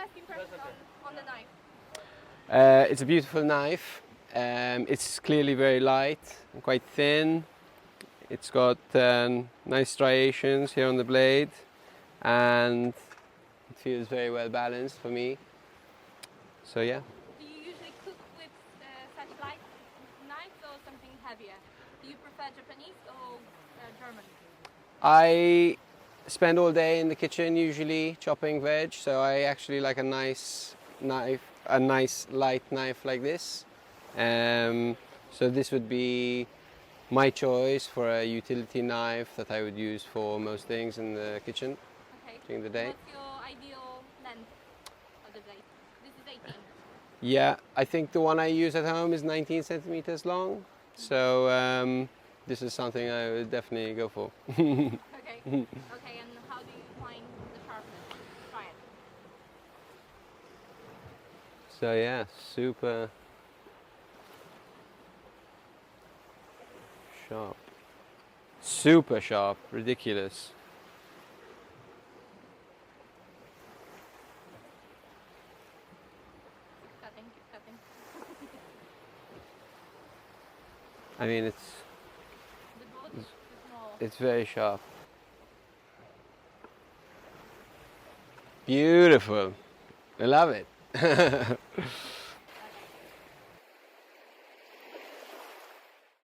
first impression on the knife? It's a beautiful knife. It's clearly very light and quite thin. It's got nice striations here on the blade, and it feels very well balanced for me. So yeah. Do you usually cook with such light knives or something heavier? Do you prefer Japanese or German? I spend all day in the kitchen usually chopping veg, so I actually like a nice knife, a nice light knife like this. So this would be my choice for a utility knife that I would use for most things in the kitchen during the day. What's your ideal length of the blade? This is 18. Yeah, I think the one I use at home is 19 centimeters long. So this is something I would definitely go for. Okay. Okay, and how do you find the sharpness? Try it. So yeah, super sharp. Super sharp, ridiculous. Keep cutting. I mean, The board is small. it's very sharp. Beautiful. I love it.